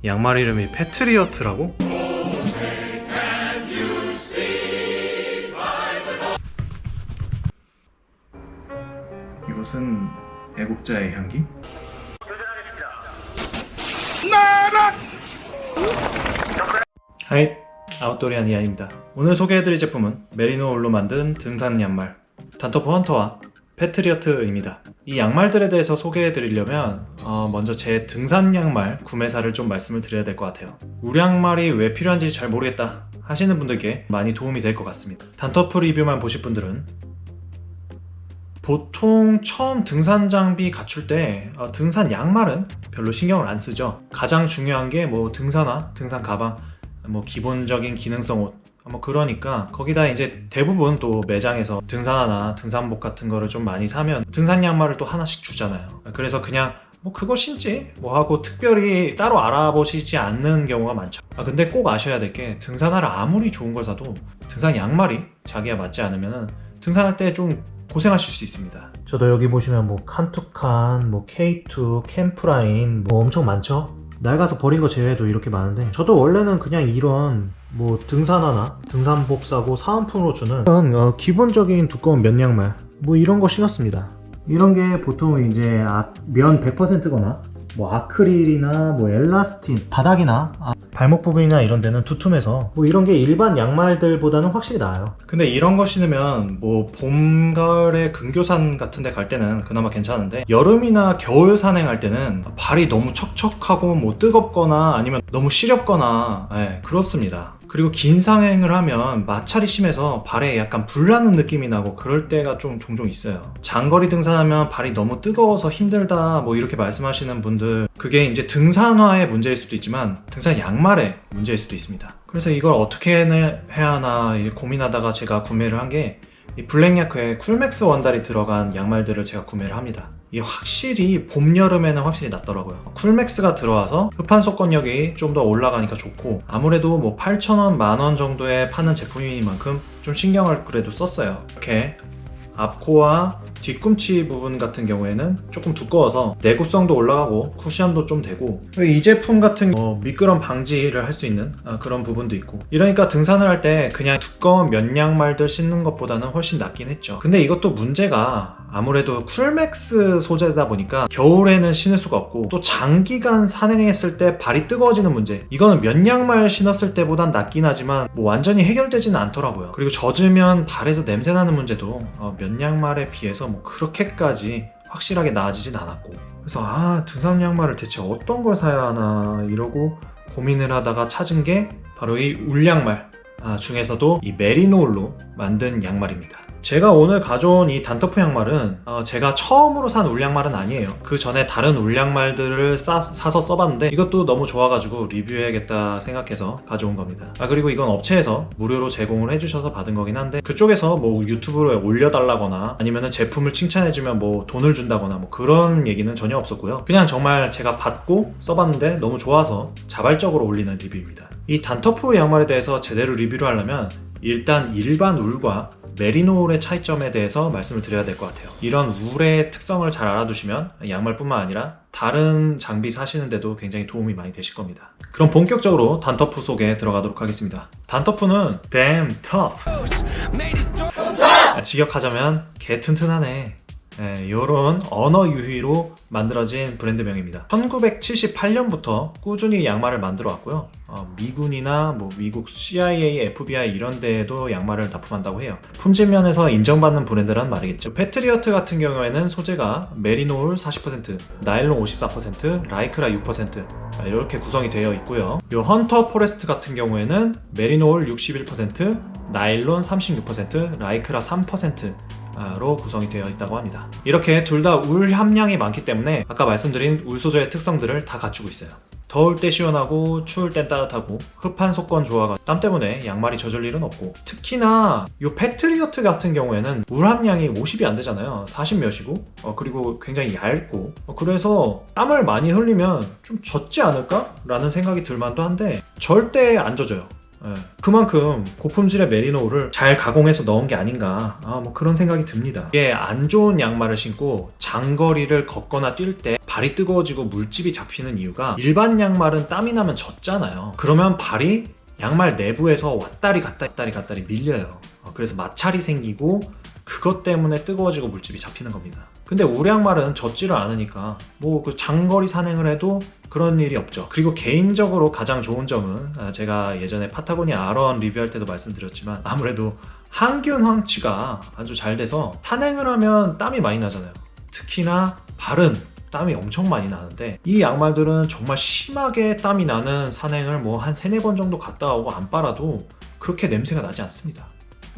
양말 이름이 패트리어트라고? 이것은 애국자의 향기? 하이, 아웃도리안 이하입니다. 오늘 소개해드릴 제품은 메리노 울로 만든 등산 양말 단토프 헌터와 패트리어트입니다. 이 양말들에 대해서 소개해드리려면 먼저 제 등산 양말 구매사를 좀 말씀을 드려야 될 것 같아요. 우리 양말이 왜 필요한지 잘 모르겠다 하시는 분들께 많이 도움이 될 것 같습니다. 단토프 리뷰만 보실 분들은 보통 처음 등산 장비 갖출 때 등산 양말은 별로 신경을 안 쓰죠. 가장 중요한 게 뭐 등산화, 등산 가방, 뭐 기본적인 기능성 옷, 그러니까 거기다 이제 대부분 또 매장에서 등산화나 등산복 같은 거를 좀 많이 사면 등산 양말을 또 하나씩 주잖아요. 그래서 그냥 뭐 그거 신지 뭐 하고 특별히 따로 알아보시지 않는 경우가 많죠. 근데 꼭 아셔야 될 게 등산화를 아무리 좋은 걸 사도 등산 양말이 자기와 맞지 않으면 등산할 때 좀 고생하실 수 있습니다. 저도 여기 보시면 뭐 칸투칸, 뭐 K2, 캠프라인 뭐 엄청 많죠? 낡아서 버린 거 제외해도 이렇게 많은데 저도 원래는 그냥 이런 뭐 등산화나 등산복 사고 사은품으로 주는 기본적인 두꺼운 면 양말 뭐 이런 거 신었습니다. 이런 게 보통 이제 면 100%거나 뭐 아크릴이나 뭐 엘라스틴, 바닥이나 발목 부분이나 이런 데는 두툼해서 뭐 이런 게 일반 양말들보다는 확실히 나아요. 근데 이런 거 신으면 뭐 봄, 가을에 근교산 같은 데 갈 때는 그나마 괜찮은데 여름이나 겨울 산행할 때는 발이 너무 척척하고 뭐 뜨겁거나 아니면 너무 시렵거나 그렇습니다. 그리고 긴 상행을 하면 마찰이 심해서 발에 약간 불나는 느낌이 나고 그럴 때가 좀 종종 있어요. 장거리 등산하면 발이 너무 뜨거워서 힘들다 뭐 이렇게 말씀하시는 분들, 그게 이제 등산화의 문제일 수도 있지만 등산 양말의 문제일 수도 있습니다. 그래서 이걸 어떻게 해야 하나 고민하다가 제가 구매를 한 게 이 블랙야크의 쿨맥스 원달이 들어간 양말들을 제가 구매를 합니다. 이게 확실히 봄, 여름에는 확실히 낫더라고요. 쿨맥스가 들어와서 흡판 속건력이 좀 더 올라가니까 좋고, 아무래도 뭐 8,000원, 만원 정도에 파는 제품인 만큼 좀 신경을 그래도 썼어요. 이렇게 앞코와 뒤꿈치 부분 같은 경우에는 조금 두꺼워서 내구성도 올라가고 쿠션도 좀 되고, 이 제품 같은 미끄럼 방지를 할 수 있는 그런 부분도 있고, 이러니까 등산을 할 때 그냥 두꺼운 면 양말들 신는 것보다는 훨씬 낫긴 했죠. 근데 이것도 문제가 아무래도 쿨맥스 소재다 보니까 겨울에는 신을 수가 없고, 또 장기간 산행했을 때 발이 뜨거워지는 문제, 이거는 면 양말 신었을 때보단 낫긴 하지만 뭐 완전히 해결되지는 않더라고요. 그리고 젖으면 발에서 냄새나는 문제도 면 양말에 비해서 뭐 그렇게까지 확실하게 나아지진 않았고, 그래서 등산 양말을 대체 어떤 걸 사야 하나 이러고 고민을 하다가 찾은 게 바로 이 울 양말 중에서도 이 메리노 울로 만든 양말입니다. 제가 오늘 가져온 이 단토프 양말은 제가 처음으로 산 울 양말은 아니에요. 그 전에 다른 울 양말들을 사서 써봤는데 이것도 너무 좋아가지고 리뷰해야겠다 생각해서 가져온 겁니다. 그리고 이건 업체에서 무료로 제공을 해주셔서 받은 거긴 한데, 그쪽에서 뭐 유튜브에 올려달라거나 아니면 제품을 칭찬해주면 뭐 돈을 준다거나 뭐 그런 얘기는 전혀 없었고요. 그냥 정말 제가 받고 써봤는데 너무 좋아서 자발적으로 올리는 리뷰입니다. 이 단토프 양말에 대해서 제대로 리뷰를 하려면 일단 일반 울과 메리노 울의 차이점에 대해서 말씀을 드려야 될 것 같아요. 이런 울의 특성을 잘 알아두시면 양말뿐만 아니라 다른 장비 사시는데도 굉장히 도움이 많이 되실 겁니다. 그럼 본격적으로 단토프 속에 들어가도록 하겠습니다. 단토프는 damn tough! 직역하자면 개 튼튼하네, 이런 언어 유희로 만들어진 브랜드명입니다. 1978년부터 꾸준히 양말을 만들어 왔고요. 미군이나 뭐 미국 CIA, FBI 이런 데에도 양말을 납품한다고 해요. 품질 면에서 인정받는 브랜드란 말이겠죠. 패트리어트 같은 경우에는 소재가 메리노 울 40%, 나일론 54%, 라이크라 6% 이렇게 구성이 되어 있고요. 이 헌터 포레스트 같은 경우에는 메리노 울 61%, 나일론 36%, 라이크라 3%로 구성이 되어 있다고 합니다. 이렇게 둘 다 울 함량이 많기 때문에 아까 말씀드린 울 소재의 특성들을 다 갖추고 있어요. 더울 때 시원하고 추울 땐 따뜻하고, 흡판 속건 조화가 땀 때문에 양말이 젖을 일은 없고, 특히나 이 패트리어트 같은 경우에는 울 함량이 50이 안 되잖아요. 40 몇이고 그리고 굉장히 얇고, 그래서 땀을 많이 흘리면 좀 젖지 않을까? 라는 생각이 들만도 한데 절대 안 젖어요. 예. 그만큼 고품질의 메리노를 잘 가공해서 넣은 게 아닌가, 뭐 그런 생각이 듭니다. 이게 안 좋은 양말을 신고 장거리를 걷거나 뛸 때 발이 뜨거워지고 물집이 잡히는 이유가, 일반 양말은 땀이 나면 젖잖아요. 그러면 발이 양말 내부에서 왔다리 갔다리 밀려요. 그래서 마찰이 생기고 그것 때문에 뜨거워지고 물집이 잡히는 겁니다. 근데 우리 양말은 젖지를 않으니까 뭐 그 장거리 산행을 해도 그런 일이 없죠. 그리고 개인적으로 가장 좋은 점은, 제가 예전에 파타고니아 아런 리뷰할 때도 말씀드렸지만, 아무래도 항균 황취가 아주 잘 돼서 산행을 하면 땀이 많이 나잖아요. 특히나 발은 땀이 엄청 많이 나는데, 이 양말들은 정말 심하게 땀이 나는 산행을 뭐 한 3-4번 정도 갔다 오고 안 빨아도 그렇게 냄새가 나지 않습니다.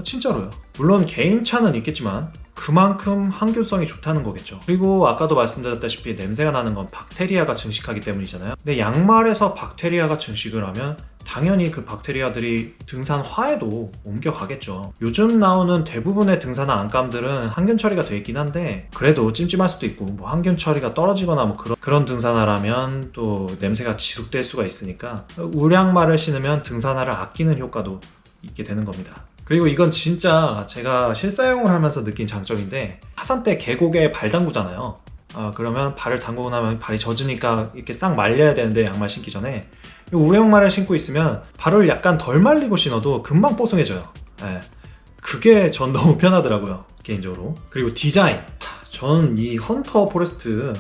진짜로요. 물론 개인차는 있겠지만 그만큼 항균성이 좋다는 거겠죠. 그리고 아까도 말씀드렸다시피 냄새가 나는 건 박테리아가 증식하기 때문이잖아요. 근데 양말에서 박테리아가 증식을 하면 당연히 그 박테리아들이 등산화에도 옮겨가겠죠. 요즘 나오는 대부분의 등산화 안감들은 항균 처리가 돼 있긴 한데, 그래도 찜찜할 수도 있고, 뭐 항균 처리가 떨어지거나 뭐 그런 등산화라면 또 냄새가 지속될 수가 있으니까, 우량말을 신으면 등산화를 아끼는 효과도 있게 되는 겁니다. 그리고 이건 진짜 제가 실사용을 하면서 느낀 장점인데, 하산 때 계곡에 발 담그잖아요. 그러면 발을 담그고 나면 발이 젖으니까 이렇게 싹 말려야 되는데, 양말 신기 전에 우량말을 신고 있으면 발을 약간 덜 말리고 신어도 금방 뽀송해져요. 네. 그게 전 너무 편하더라고요, 개인적으로. 그리고 디자인, 전 이 헌터 포레스트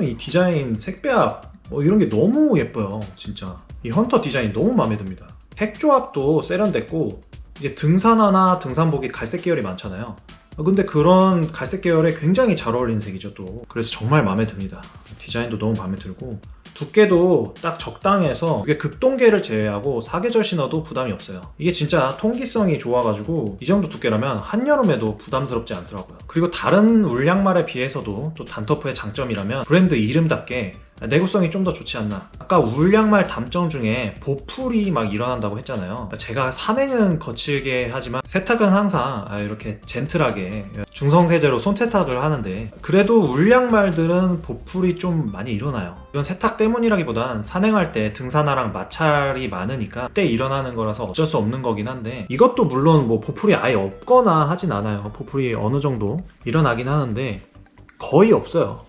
이 디자인 색배합 이런 게 너무 예뻐요. 진짜 이 헌터 디자인 너무 마음에 듭니다. 색 조합도 세련됐고, 이게 등산화나 등산복이 갈색 계열이 많잖아요. 근데 그런 갈색 계열에 굉장히 잘 어울리는 색이죠 또. 그래서 정말 마음에 듭니다. 디자인도 너무 마음에 들고, 두께도 딱 적당해서 이게 극동계를 제외하고 사계절 신어도 부담이 없어요. 이게 진짜 통기성이 좋아가지고 이 정도 두께라면 한여름에도 부담스럽지 않더라고요. 그리고 다른 울 양말에 비해서도 또 단터프의 장점이라면 브랜드 이름답게 내구성이 좀 더 좋지 않나. 아까 울 양말 단점 중에 보풀이 막 일어난다고 했잖아요. 제가 산행은 거칠게 하지만 세탁은 항상 이렇게 젠틀하게 중성세제로 손세탁을 하는데, 그래도 울 양말들은 보풀이 좀 많이 일어나요. 이건 세탁 때문이라기보단 산행할 때 등산화랑 마찰이 많으니까 그때 일어나는 거라서 어쩔 수 없는 거긴 한데, 이것도 물론 뭐 보풀이 아예 없거나 하진 않아요. 보풀이 어느 정도 일어나긴 하는데 거의 없어요.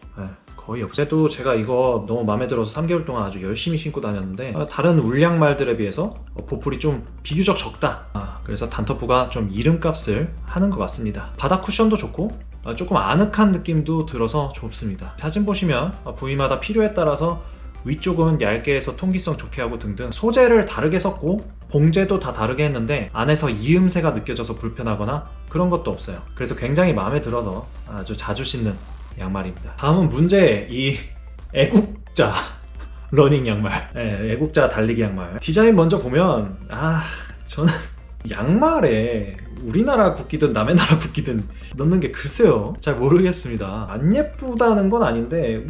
거의 없어요. 그래도 제가 이거 너무 마음에 들어서 3개월 동안 아주 열심히 신고 다녔는데, 다른 울 양말들에 비해서 보풀이 좀 비교적 적다. 그래서 단터프가 좀 이름값을 하는 것 같습니다. 바닥 쿠션도 좋고 조금 아늑한 느낌도 들어서 좋습니다. 사진 보시면 부위마다 필요에 따라서 위쪽은 얇게 해서 통기성 좋게 하고 등등 소재를 다르게 섞고 봉제도 다 다르게 했는데, 안에서 이음새가 느껴져서 불편하거나 그런 것도 없어요. 그래서 굉장히 마음에 들어서 아주 자주 신는 양말입니다. 다음은 문제, 이 애국자 러닝 양말. 애국자 달리기 양말 디자인 먼저 보면, 저는 양말에 우리나라 국기든 남의 나라 국기든 넣는 게 글쎄요 잘 모르겠습니다. 안 예쁘다는 건 아닌데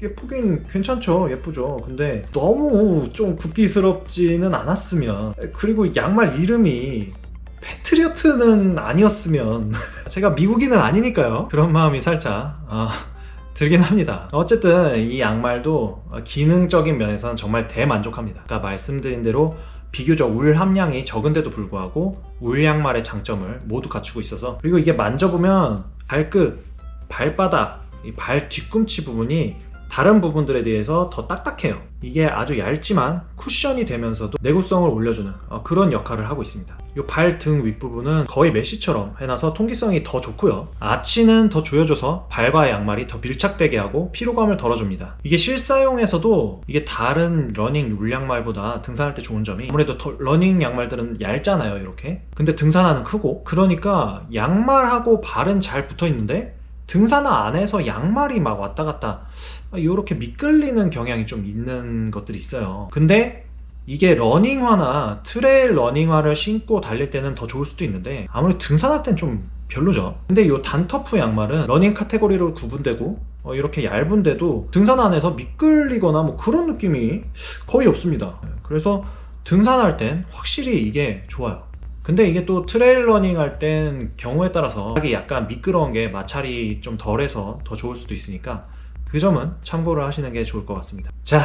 예쁘긴 괜찮죠. 예쁘죠. 근데 너무 좀 국기스럽지는 않았으면, 그리고 양말 이름이 패트리어트는 아니었으면 제가 미국인은 아니니까요. 그런 마음이 살짝 들긴 합니다. 어쨌든 이 양말도 기능적인 면에서는 정말 대만족합니다. 아까 말씀드린 대로 비교적 울 함량이 적은데도 불구하고 울 양말의 장점을 모두 갖추고 있어서, 그리고 이게 만져보면 발끝, 발바닥, 이 발 뒤꿈치 부분이 다른 부분들에 대해서 더 딱딱해요. 이게 아주 얇지만 쿠션이 되면서도 내구성을 올려주는 그런 역할을 하고 있습니다. 이 발 등 윗부분은 거의 메쉬처럼 해놔서 통기성이 더 좋고요. 아치는 더 조여줘서 발과 양말이 더 밀착되게 하고 피로감을 덜어줍니다. 이게 실사용에서도 이게 다른 러닝 울 양말보다 등산할 때 좋은 점이, 아무래도 러닝 양말들은 얇잖아요 이렇게. 근데 등산화는 크고, 그러니까 양말하고 발은 잘 붙어있는데 등산화 안에서 양말이 막 왔다 갔다 이렇게 미끌리는 경향이 좀 있는 것들이 있어요. 근데 이게 러닝화나 트레일 러닝화를 신고 달릴 때는 더 좋을 수도 있는데, 아무래도 등산할 땐 좀 별로죠. 근데 이 단터프 양말은 러닝 카테고리로 구분되고 이렇게 얇은데도 등산 안에서 미끌리거나 뭐 그런 느낌이 거의 없습니다. 그래서 등산할 땐 확실히 이게 좋아요. 근데 이게 또 트레일 러닝 할 땐 경우에 따라서 약간 미끄러운 게 마찰이 좀 덜해서 더 좋을 수도 있으니까 그 점은 참고를 하시는 게 좋을 것 같습니다. 자,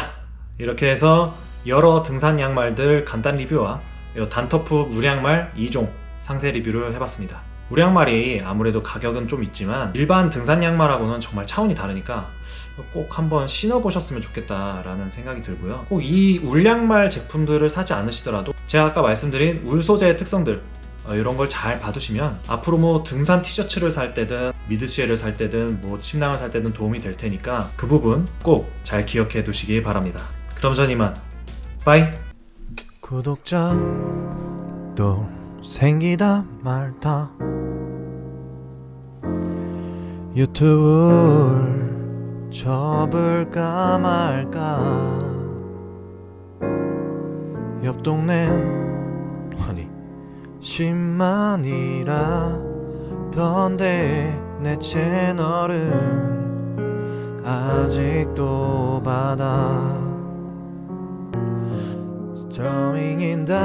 이렇게 해서 여러 등산 양말들 간단 리뷰와 이 단터프 우량말 2종 상세 리뷰를 해봤습니다. 우량말이 아무래도 가격은 좀 있지만 일반 등산 양말하고는 정말 차원이 다르니까 꼭 한번 신어보셨으면 좋겠다라는 생각이 들고요. 꼭 이 울양말 제품들을 사지 않으시더라도 제가 아까 말씀드린 울 소재의 특성들 이런 걸 잘 봐두시면 앞으로 뭐 등산 티셔츠를 살 때든 미드시에를 살 때든 뭐 침낭을 살 때든 도움이 될 테니까 그 부분 꼭 잘 기억해 두시기 바랍니다. 그럼 전 이만 빠이. 구독자 또 생기다 말다 유튜브를 접을까 말까 옆 동넨 아니 집만이라던데 내 채널은 아직도 받아 Storming in the